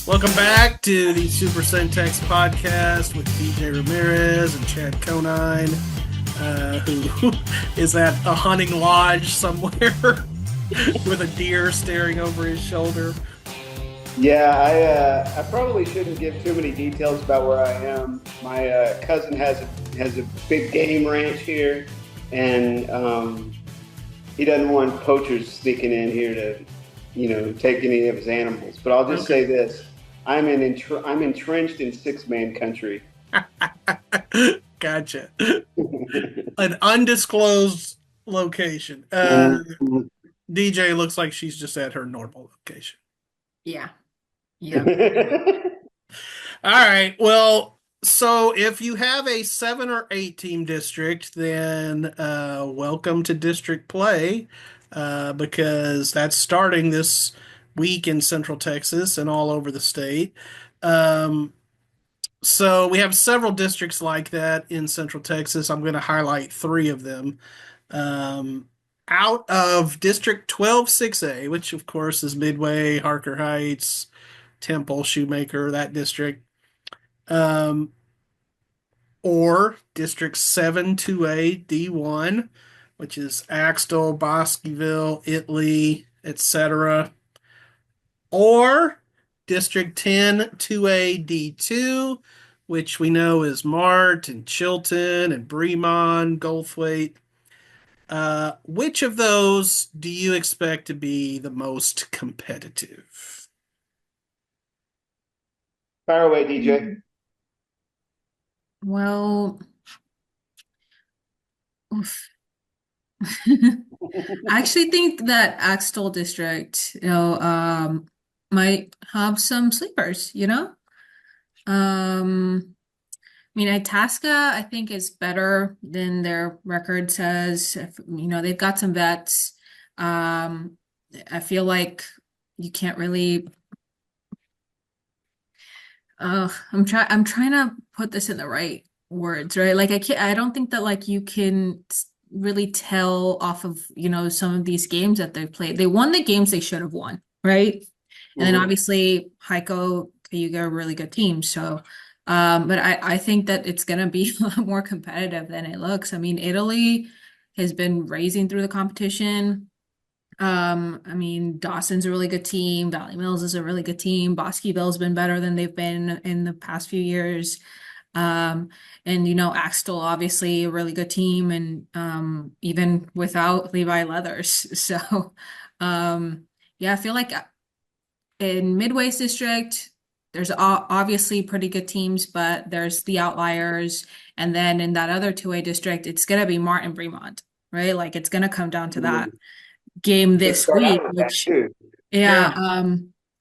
Welcome back to the Super Centex Podcast with DJ Ramirez and Chad Conine, who is at a hunting lodge somewhere with a deer staring over his shoulder. Yeah, I probably shouldn't give too many details about where I am. My cousin has a big game ranch here, and he doesn't want poachers sneaking in here to, take any of his animals. But I'll just say this: I'm entrenched in six-man country. Gotcha. An undisclosed location. DJ looks like she's just at her normal location. Yeah. All right. Well, so if you have a 7 or 8 team district, then welcome to district play because that's starting this week in Central Texas and all over the state. So we have several districts like that in Central Texas. I'm going to highlight 3 of them. Out of District 12-6A, which of course is Midway, Harker Heights, Temple, Shoemaker, that district. Or District 7-2A D1, which is Axtell, Bosqueville, Italy, etc. Or District 10-2A D2, which we know is Mart and Chilton and Bremond, Goldthwaite. Which of those do you expect to be the most competitive? Fire away, DJ. Well, I actually think that Axtell district, might have some sleepers, Itasca, I think, is better than their record says. They've got some vets. I feel like you can't really. I'm trying to put this in the right words, right? Like I don't think that you can really tell off of some of these games that they've played. They won the games they should have won, right? And then obviously Heiko, Cayuga are a really good team. So. But I think that it's going to be a lot more competitive than it looks. Italy has been raising through the competition. Dawson's a really good team. Valley Mills is a really good team. Bosqueville's been better than they've been in the past few years. Axtell, obviously a really good team, and even without Levi Leathers. So, I feel like in Midway's district, there's obviously pretty good teams, but there's the outliers. And then in that other 2A district, it's going to be Mart-Bremond, right? It's going to come down to that game this week, which, I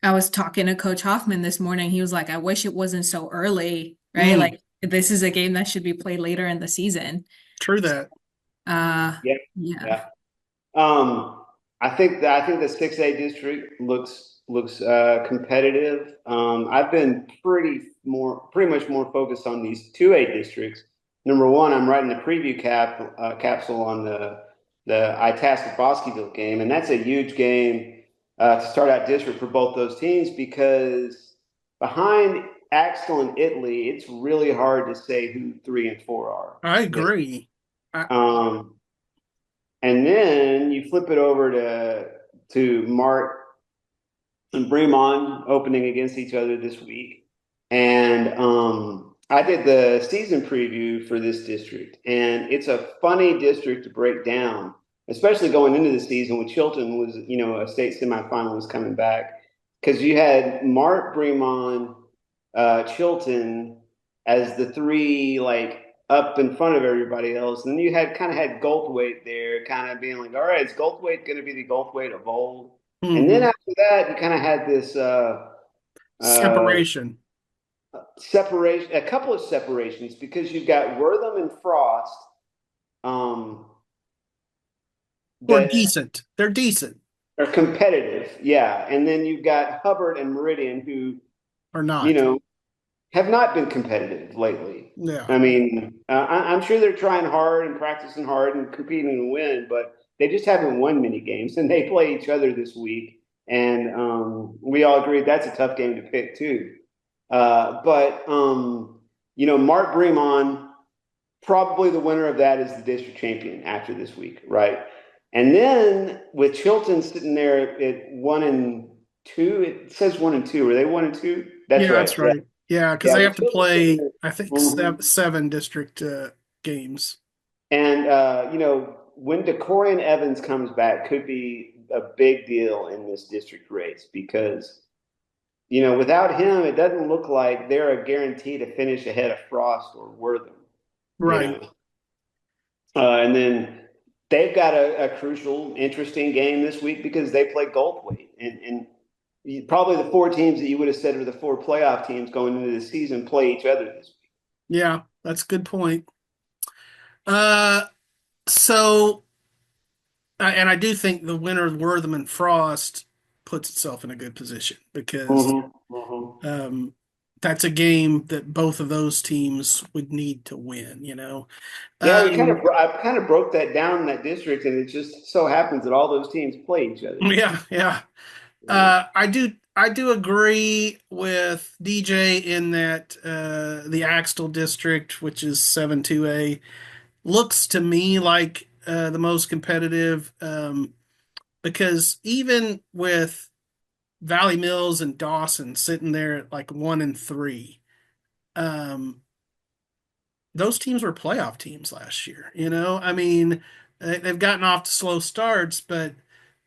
was talking to Coach Hoffman this morning. He was like, I wish it wasn't so early, right? This is a game that should be played later in the season. True that. Yeah. I think the 6A district looks competitive. I've been pretty much more focused on these 2A districts. Number one, I'm writing a preview capsule on the Itasca Bosqueville game, and that's a huge game to start out district for both those teams because behind Axtell and Italy, it's really hard to say who 3 and 4 are. I agree. And then you flip it over to Mart and Bremond opening against each other this week. And I did the season preview for this district, and it's a funny district to break down, especially going into the season when Chilton was, a state semifinalist coming back, because you had Mart-Bremond, Chilton as the 3 up in front of everybody else, and then you had Goldthwaite there, kind of being like, all right, is Goldthwaite going to be the Goldthwaite of old? Mm-hmm. And then after that, you kind of had this separation, a couple of separations, because you've got Wortham and Frost. They're decent. They're competitive, yeah. And then you've got Hubbard and Meridian, who are not, have not been competitive lately. Yeah. I'm sure they're trying hard and practicing hard and competing to win, but they just haven't won many games, and they play each other this week. And we all agreed that's a tough game to pick too. But Mart-Bremond, probably the winner of that is the district champion after this week, right? And then with Chilton sitting there at 1-2, it says 1-2. Are they 1-2? That's Yeah, right. that's Yeah, right. Yeah, because yeah. they With have to Chilton sitting play, there, I think, mhm. seven district games. And when Decorian Evans comes back, could be a big deal in this district race because without him, it doesn't look like they're a guarantee to finish ahead of Frost or Wortham. You Right. know, and then they've got a crucial, interesting game this week because they play Goldthwaite, and probably the four teams that you would have said are the four playoff teams going into the season play each other this week. Yeah, that's a good point. Uh, so, and I do think the winner of Wortham and Frost puts itself in a good position because Mm-hmm. Mm-hmm. um, that's a game that both of those teams would need to win, you know. Yeah, Um, I kind of broke that down in that district, and it just so happens that all those teams play each other this yeah, week. yeah. Yeah. I do agree with DJ in that the Axtell district, which is 7-2A, looks to me like the most competitive because even with Valley Mills and Dawson sitting there at like 1-3, um, those teams were playoff teams last year. I mean, they've gotten off to slow starts, but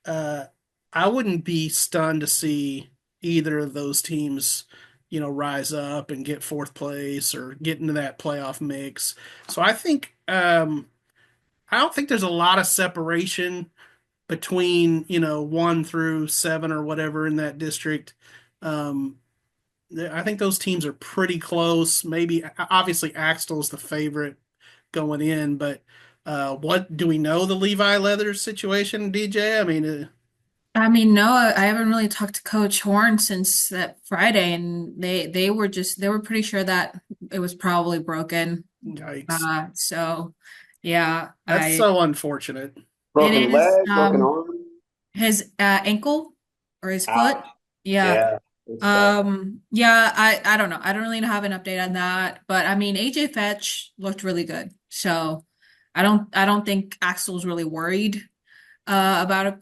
uh, I wouldn't be stunned to see either of those teams, rise up and get fourth place or get into that playoff mix. So I don't think there's a lot of separation between 1 through 7 or whatever in that district. Um, I think those teams are pretty close. Maybe obviously Axtell's the favorite going in, but what do we know the Levi Leathers situation, DJ? I mean, no, I haven't really talked to Coach Horn since that Friday, and they were pretty sure that it was probably broken. Yikes. So yeah, That's I so unfortunate. it Broken is leg, broken arm. his ankle or his foot. Ouch. Yeah. Yeah, it's tough. Yeah, I don't know. I don't really have an update on that, but I mean AJ Fetch looked really good. So I don't think Axel's really worried about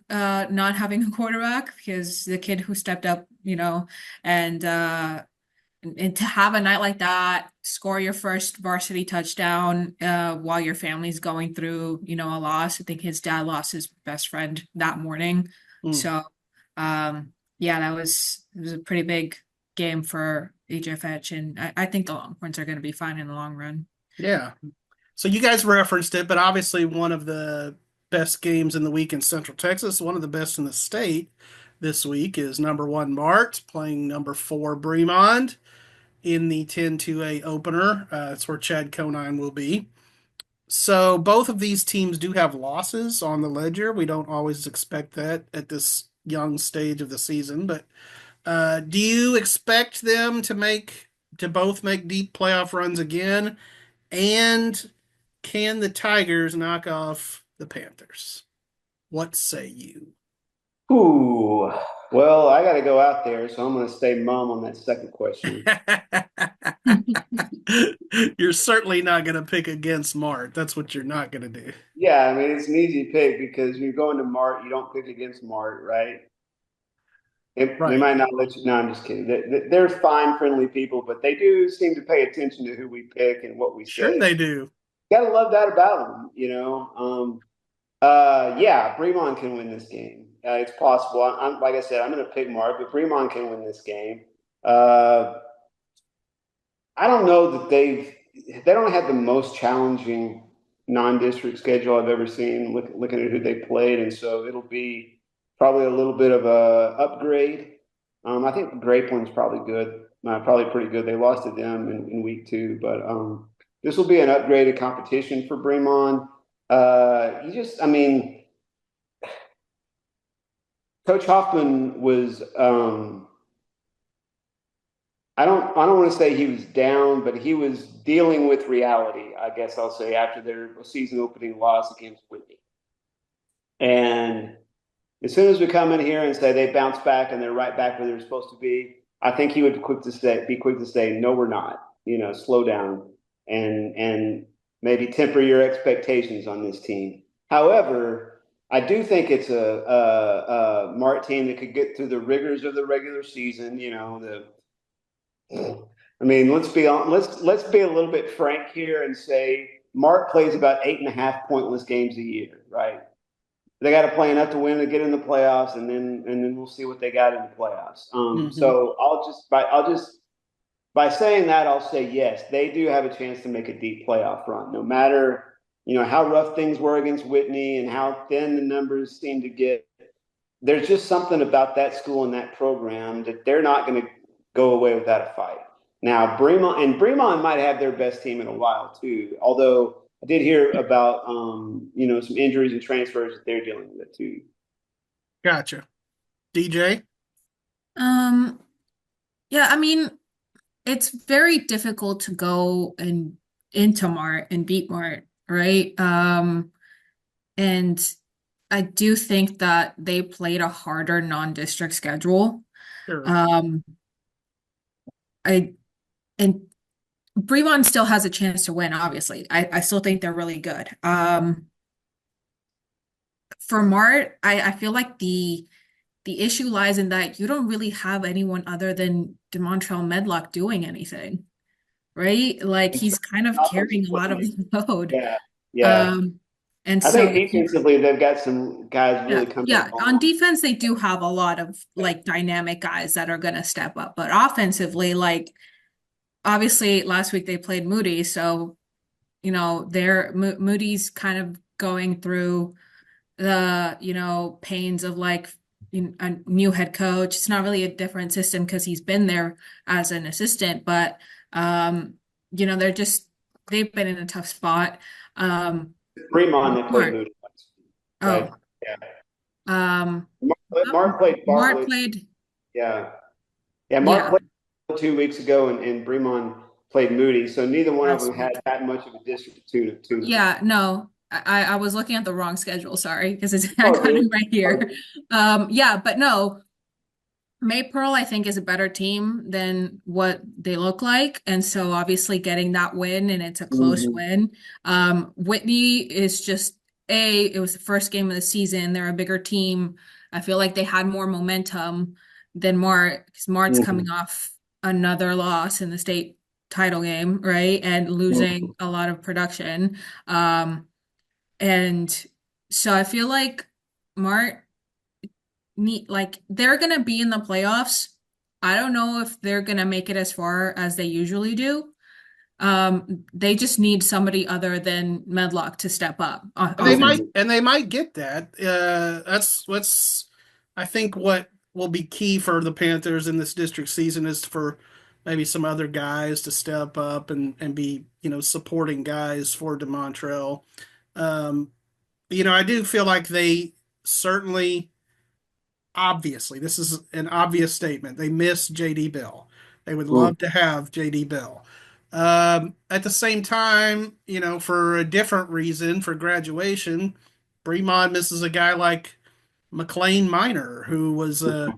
not having a quarterback because the kid who stepped up, and and to have a night like that, score your first varsity touchdown while your family's going through, a loss. I think his dad lost his best friend that morning. Hmm. So, yeah, it was a pretty big game for HFH, and I think the Longhorns are going to be fine in the long run. Yeah. So you guys referenced it, but obviously one of the best games in the week in Central Texas, one of the best in the state this week is number one Mart playing number four Bremond in the 10-2A opener. That's where Chad Conine will be. So both of these teams do have losses on the ledger. We don't always expect that at this young stage of the season, but do you expect them to both make deep playoff runs again? And can the Tigers knock off the Panthers? What say you? Ooh. Well, I got to go out there, so I'm going to stay mum on that second question. You're certainly not going to pick against Mart. That's what you're not going to do. Yeah, I mean, it's an easy pick because you're going to Mart, you don't pick against Mart, right? They Right. might not let you. No, I'm just kidding. They're fine, friendly people, but they do seem to pay attention to who we pick and what we Sure say. they do. Gotta love that about them. Yeah, Bremond can win this game. It's possible. I'm like I said, I'm going to pick Mark, but Bremond can win this game. Uh, I don't know that they don't have the most challenging non-district schedule I've ever seen. Looking at who they played, and so it'll be probably a little bit of a upgrade. I think Grapeland's probably good, probably pretty good. They lost to them in week two, but this will be an upgraded competition for Bremond. I mean, Coach Hoffman was. I don't want to say he was down, but he was dealing with reality, I guess I'll say, after their season opening loss against Whitney. And as soon as we come in here and say they bounce back and they're right back where they're supposed to be, I think he would be quick to say, no, we're not. Slow down and maybe temper your expectations on this team. However, I do think it's a Mart team that could get through the rigors of the regular season. Let's be a little bit frank here and say Mart plays about 8.5 pointless games a year, right? They got to play enough to win to get in the playoffs, and then we'll see what they got in the playoffs. So I'll just by saying that, I'll say yes, they do have a chance to make a deep playoff run, no matter how rough things were against Whitney and how thin the numbers seem to get. There's just something about that school and that program that they're not going to go away without a fight. Now, Bremond might have their best team in a while too, although I did hear about some injuries and transfers that they're dealing with too. Gotcha. DJ? Yeah, I mean, it's very difficult to go into Mart and beat Mart, right? And I do think that they played a harder non-district schedule. Sure. And Bremond still has a chance to win, obviously. I still think they're really good. For Mart, I feel like the issue lies in that you don't really have anyone other than DeMontrell Medlock doing anything, right? Like he's kind of carrying a lot of the load. Yeah. And I think defensively they've got some guys really coming up. On defense, they do have a lot of like dynamic guys that are gonna step up. But offensively, like obviously last week they played Moody, so Moody's kind of going through the pains of like a new head coach. It's not really a different system because he's been there as an assistant, but they've been in a tough spot. Bremond, they played Moody. Right? Oh. Yeah. Mart played Bartlett. Mart played. Yeah. Yeah, Mart played 2 weeks ago and Bremond played Moody, so neither one of them had that much of a district to them. Yeah, no. I was looking at the wrong schedule, sorry, because I got it right here. Yeah, but no, Maypearl I think is a better team than what they look like, and so obviously getting that win, and it's a close win. Whitney is just it was the first game of the season. They're a bigger team. I feel like they had more momentum than Mart, because Mart's coming off another loss in the state title game, right, and losing a lot of production. And so I feel like Mart they're gonna be in the playoffs. I don't know if they're gonna make it as far as they usually do. They just need somebody other than Medlock to step up. They might get that. That's I think what will be key for the Panthers in this district season is for maybe some other guys to step up and be supporting guys for DeMontrell. I do feel like they certainly, obviously, this is an obvious statement. They miss JD Bell. They would love to have JD Bell. At the same time, for a different reason, for graduation, Bremond misses a guy like McLean Minor, who was a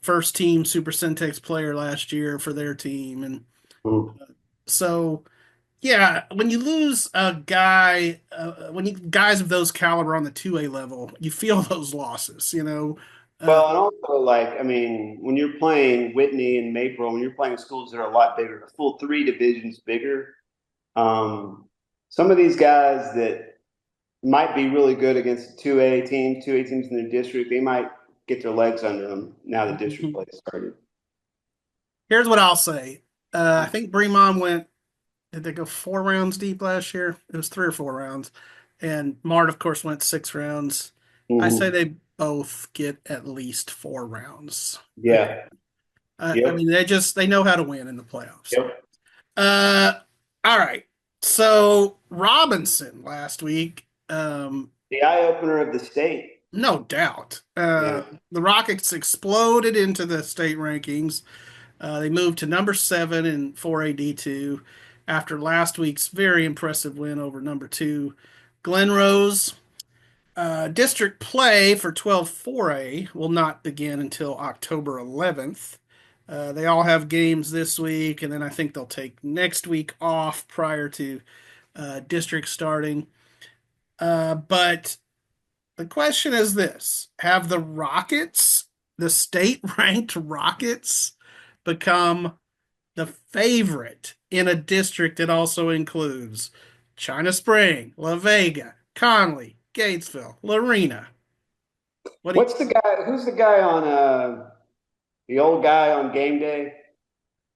first team Super Centex player last year for their team. And so, yeah, when you lose a guy, guys of those caliber on the 2A level, you feel those losses, Well, and also, when you're playing Whitney and Maypearl, when you're playing schools that are a lot bigger, a full 3 divisions bigger, some of these guys that might be really good against 2A teams in their district, they might get their legs under them now the district play started. Here's what I'll say. I think Bremond did they go 4 rounds deep last year? It was 3 or 4 rounds. And Mart, of course, went 6 rounds. I say they both get at least 4 rounds. Yeah. I mean, they know how to win in the playoffs. Yep. All right. So Robinson last week. The eye-opener of the state. No doubt. The Rockets exploded into the state rankings. They moved to number 7 in 4A D2 after last week's very impressive win over number 2, Glen Rose. District play for 12-4A will not begin until October 11th. They all have games this week, and then I think they'll take next week off prior to district starting. But the question is this: have the Rockets, the state-ranked Rockets, become the favorite in a district that also includes China Spring, La Vega, Connally, Gatesville, Lorena? What do you, What's the guy? Who's the guy on the old guy on game day?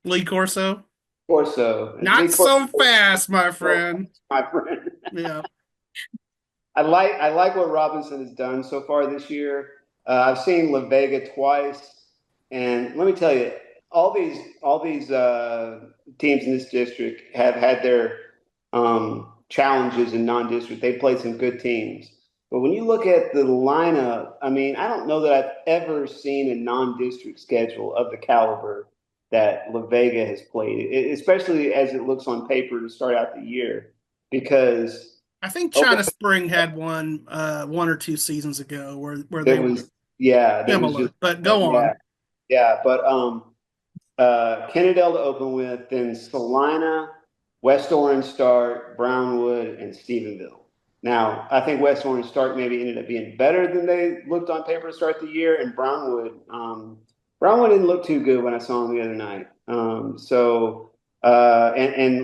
Lee Corso? Corso. Not Lee so Corso, fast, my friend. my friend. Yeah. I like what Robinson has done so far this year. I've seen La Vega twice, and let me tell you, all these teams in this district have had their challenges in non-district. They played some good teams, but when you look at the lineup, I mean, I don't know that I've ever seen a non-district schedule of the caliber that La Vega has played, especially as it looks on paper to start out the year, because. I think Okay. China Spring had one or two seasons ago where they There were was, yeah, there was similar. just, But go yeah, on. yeah. But Kennedale to open with, then Salina, West Orange start, Brownwood, and Stephenville. Now, I think West Orange start maybe ended up being better than they looked on paper to start the year, and Brownwood didn't look too good when I saw him the other night. And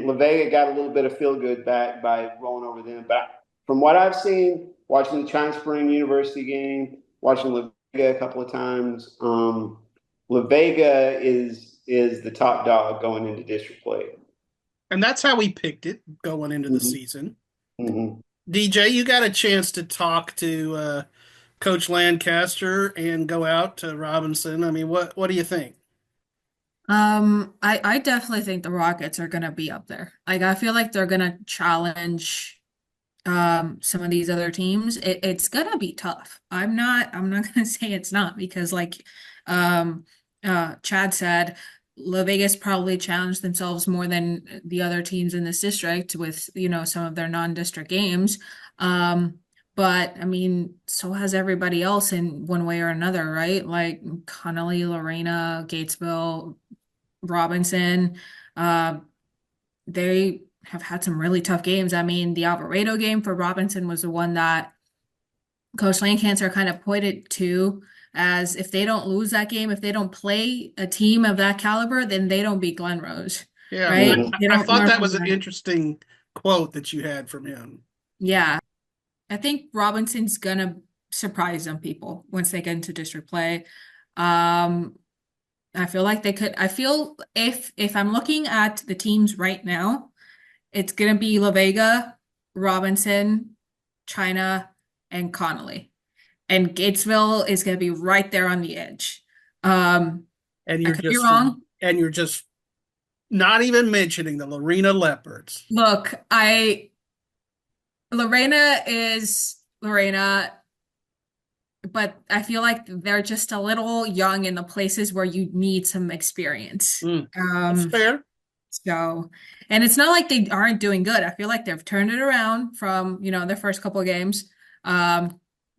La Vega got a little bit of feel good back by rolling over them. But from what I've seen, watching the China Spring University game, watching La Vega a couple of times, La Vega is the top dog going into district play. And that's how we picked it going into the Mm-hmm. season. Mm-hmm. DJ, you got a chance to talk to Coach Lancaster and go out to Robinson. I mean, what do you think? I definitely think the Rockets are gonna be up there. Like I feel like they're gonna challenge some of these other teams. It's gonna be tough. I'm not gonna say it's not because like um Chad said, La Vegas probably challenged themselves more than the other teams in this district with, some of their non-district games. Um but I mean, so has everybody else in one way or another, right? Like Connally, Lorena, Gatesville, Robinson. Uh, they have had some really tough games. I mean, the Alvarado game for Robinson was the one that Coach Lancaster kind of pointed to as if they don't lose that game, if they don't play a team of that caliber, then they don't beat Glen Rose, Yeah, right? Mm-hmm. They I don't thought learn that from was an that. interesting quote that you had from him. Yeah. I think Robinson's gonna surprise some people once they get into district play. Um, I feel like they could. I feel if I'm looking at the teams right now, it's gonna be La Vega, Robinson, China, and Connally. And Gatesville is gonna be right there on the edge. Um, And I you're could be just wrong. and you're just not even mentioning the Lorena Leopards. Look, Lorena is Lorena, but I feel like they're just a little young in the places where you need some experience. That's fair. So, and it's not like they aren't doing good. I feel like they've turned it around from, their first couple of games.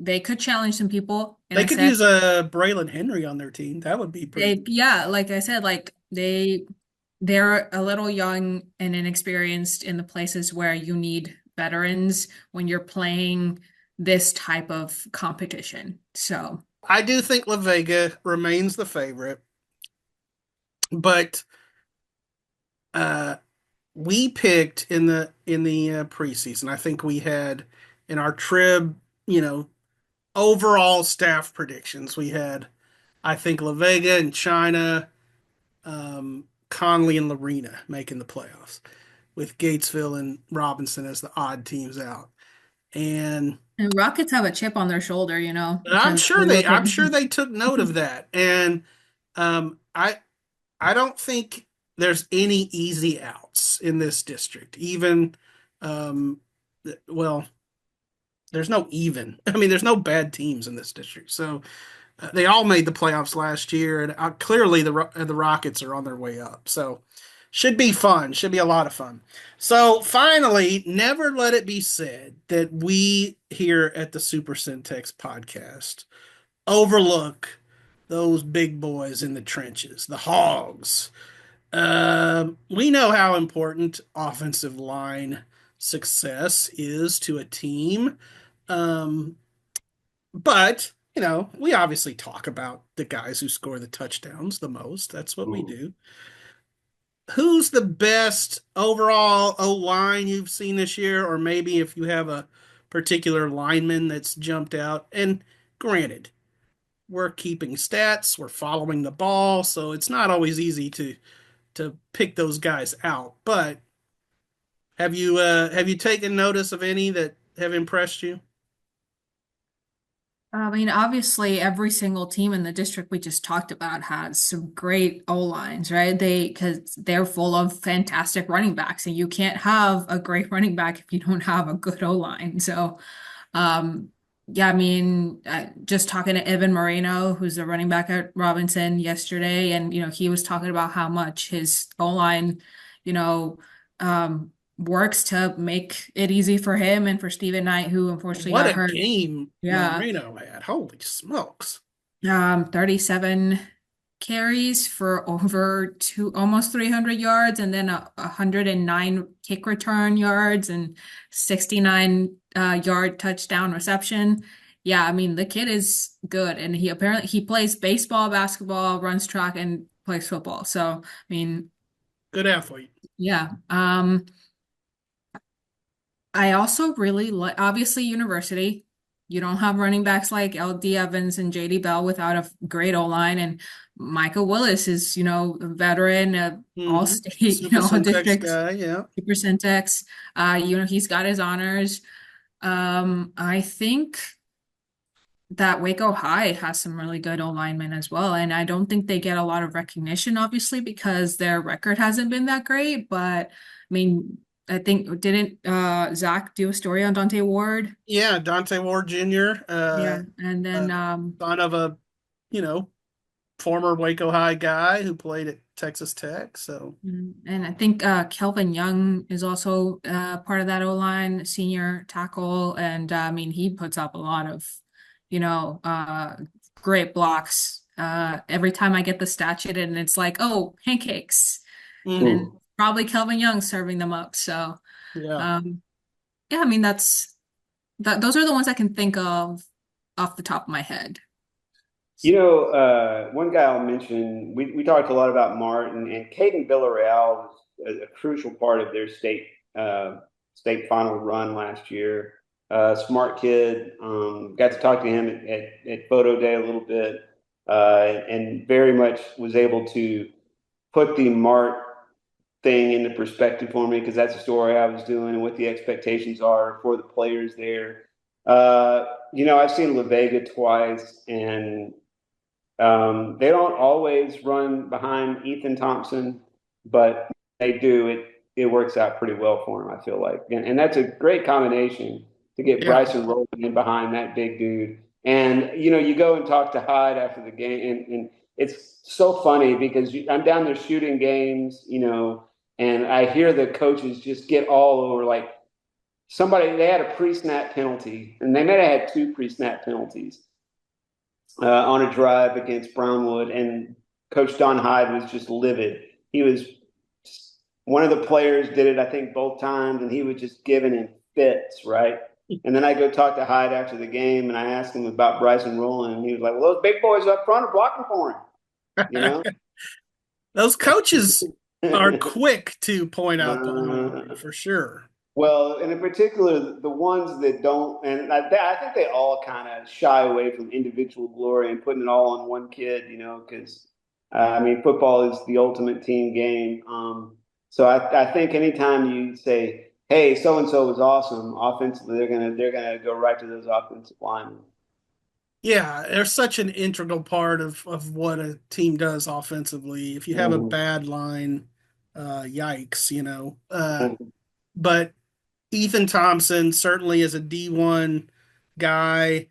They could challenge some people. And They I could said use a Braylon Henry on their team. That would be pretty good. yeah, like I said, like they're a little young and inexperienced in the places where you need veterans when you're playing this type of competition. So, I do think La Vega remains the favorite, but uh, we picked in the preseason. I think we had in our trib, overall staff predictions. We had, I think, La Vega and China, Connally and Lorena making the playoffs, with Gatesville and Robinson as the odd teams out. and Rockets have a chip on their shoulder, I'm because sure they they look at I'm sure they took note of that. And I don't think there's any easy outs in this district. Even um well, there's no even. I mean, there's no bad teams in this district. So they all made the playoffs last year, and clearly the Rockets are on their way up. So Should be fun. Should be a lot of fun. So finally, never let it be said that we here at the Super Centex podcast overlook those big boys in the trenches, the hogs. We know how important offensive line success is to a team. Um, but, we obviously talk about the guys who score the touchdowns the most. That's what we Ooh. do. Who's the best overall O line you've seen this year? Or maybe if you have a particular lineman that's jumped out. And granted, we're keeping stats, we're following the ball, so it's not always easy to pick those guys out. But have you taken notice of any that have impressed you? I mean, obviously, every single team in the district we just talked about has some great O lines, right? Because they're full of fantastic running backs, and you can't have a great running back if you don't have a good O line. So, um, yeah, I mean, just talking to Evan Moreno, who's the running back at Robinson yesterday, and he was talking about how much his O line, you know, works to make it easy for him and for Stephen Knight, who unfortunately What got a hurt. game Yeah. Moreno had. Holy smokes. 37 carries for over almost 300 yards, and then 109 kick return yards and 69 yard touchdown reception. Yeah, I mean the kid is good, and he plays baseball, basketball, runs track, and plays football. So I mean, Good athlete. yeah. I also really like, obviously, university. You don't have running backs like LD Evans and JD Bell without a great O line. And Micah Willis is, a veteran, all Hmm. state, Super Centex district guy, yeah. Super Centex. He's got his honors. I think that Waco High has some really good O linemen as well. And I don't think they get a lot of recognition, obviously, because their record hasn't been that great. But I mean, I think didn't Zach do a story on Dante Ward? Yeah, Dante Ward Jr., Yeah. And uh, then son of a, you know, former Waco High guy who played at Texas Tech. So and I think Kelvin Young is also part of that O line, senior tackle. And I mean, he puts up a lot of, you know, uh great blocks. Every time I get the stat sheet and it's like, oh, pancakes. mhm, And probably Kelvin Young serving them up. So yeah. um yeah, I mean those are the ones I can think of off the top of my head. One guy I'll mention, we talked a lot about Martin and Caden Villarreal was a crucial part of their state final run last year. Smart kid, got to talk to him at photo day a little bit, and very much was able to put the Mart thing into perspective for me because that's the story I was doing and what the expectations are for the players there. I've seen La Vega twice, and they don't always run behind Ethan Thompson, but they do. It works out pretty well for him, I feel like, and that's a great combination to get Yeah. Bryson rolling in behind that big dude. And you go and talk to Hyde after the game, and it's so funny because I'm down there shooting games, and I hear the coaches just get all over like they had a pre-snap penalty, and they may have had two pre-snap penalties on a drive against Brownwood, and Coach Don Hyde was just livid. He was one of the players did it, I think, both times, and he was just giving him fits, right? And then I go talk to Hyde after the game, and I asked him about Bryson Rowland, and he was like, "Well, those big boys up front are blocking for him," you know. Those coaches are quick to point out the honorary uh, for sure. Well, and in particular, the ones that don't, and I think they all kind of shy away from individual glory and putting it all on one kid, because I mean, football is the ultimate team game. So I think anytime you say, "Hey, so and so was awesome," offensively, they're gonna go right to those offensive linemen. Yeah, they're such an integral part of what a team does offensively. If you have a Mhm. bad line, yikes. Mhm. But Ethan Thompson certainly is a D1 guy,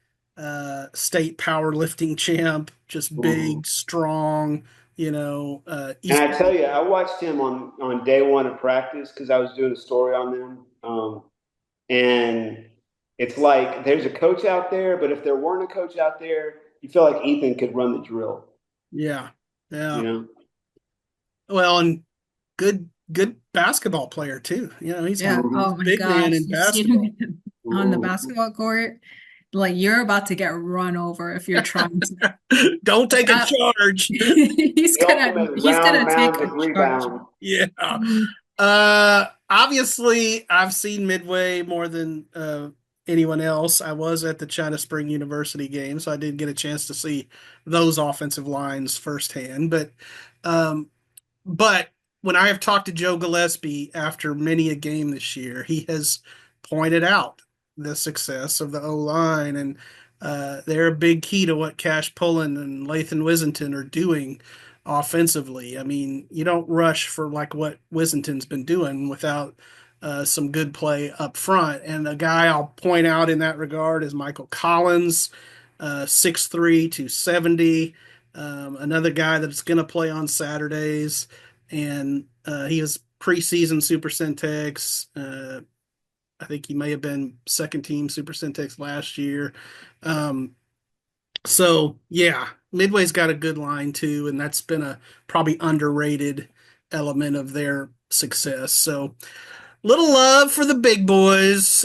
state powerlifting champ, just Mhm. big, strong, And I tell you, I watched him on day one of practice because I was doing a story on them. And it's like there's a coach out there, but if there weren't a coach out there, you feel like Ethan could run the drill. Yeah. Well, and good basketball player too. He's Yeah. Oh a my big man gosh. in You see basketball. him on the basketball court. Like you're about to get run over if you're trying to. Don't take a charge. He's gonna take a charge. Yeah. Obviously, I've seen Midway more than anyone else. I was at the China Spring University game, so I did get a chance to see those offensive lines firsthand. But when I have talked to Joe Gillespie after many a game this year, he has pointed out the success of the O-line, and they're a big key to what Cash Pullen and Lathan Wissington are doing offensively. I mean, you don't rush for like what Wissington's been doing without some good play up front. And the guy I'll point out in that regard is Michael Collins, 6'3", 270. Another guy that's going to play on Saturdays, and he was preseason Super Centex. I think he may have been second team Super Centex last year. So yeah, Midway's got a good line too, and that's been a probably underrated element of their success. So little love for the big boys.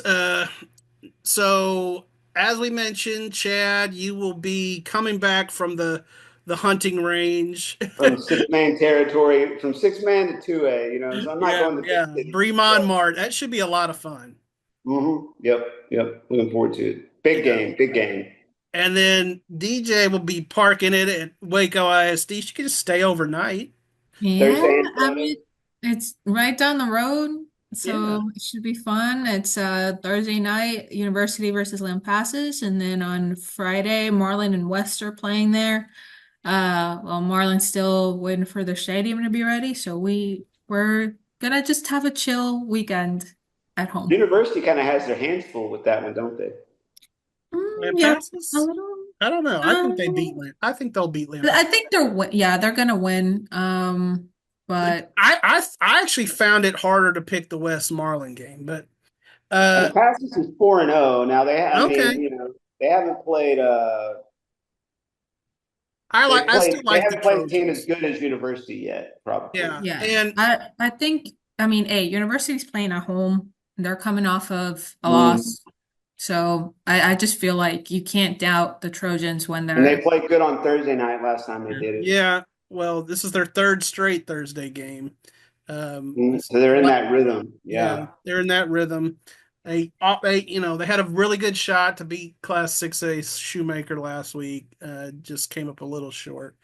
So as we mentioned, Chad, you will be coming back from the hunting range. From 6-man territory, from 6-man to 2A, so I'm not going to big city. Bremond Mart. That should be a lot of fun. Yep. Looking forward to it. Big game. And then DJ will be parking it at Waco ISD. She can just stay overnight. Yeah, I mean, it's right down the road, so it should be fun. It's Thursday night, University versus Lampasas, and then on Friday, Marlin and West are playing there. Well, Marlin's still waiting for their stadium to be ready, so we're gonna just have a chill weekend at home. University kind of has their hands full with that one, don't they? Yeah, a little. I don't know. I think they beat Lamp. I think they'll beat Lamp. I think they're gonna win. But I actually found it harder to pick the West Marlin game, but Lampasas is 4-0 now. They haven't played. I still like they haven't played a team as good as University yet, probably. Yeah. And I think University's playing at home. They're coming off of a loss. So I just feel like you can't doubt the Trojans when they're. And they played good on Thursday night last time they did it. Yeah. Well, this is their third straight Thursday game. So they're in that rhythm. Yeah. They're in that rhythm. They had a really good shot to beat Class 6A Shoemaker last week. Just came up a little short.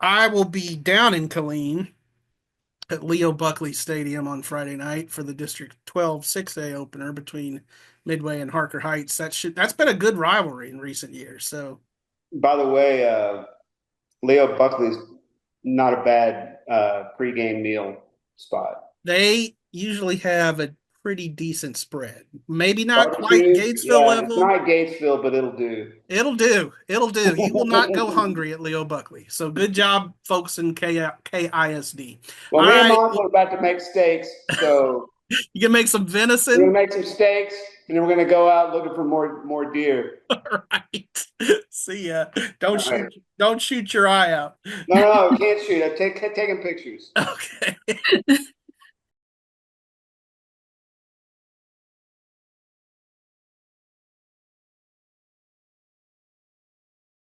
I will be down in Killeen at Leo Buckley Stadium on Friday night for the District 12 6A opener between Midway and Harker Heights. That's been a good rivalry in recent years. So, by the way, Leo Buckley's not a bad pregame meal spot. They usually have a pretty decent spread. Maybe not quite Gatesville level. It's not Gatesville, but it'll do. It'll do. You will not go hungry at Leo Buckley. So good job, folks in KISD. Well, me and Mom are about to make steaks, so you can make some venison. We're gonna make some steaks, and then we're gonna go out looking for more deer. All right. See ya. Don't shoot your eye out. No, can't shoot. I'm taking pictures. Okay.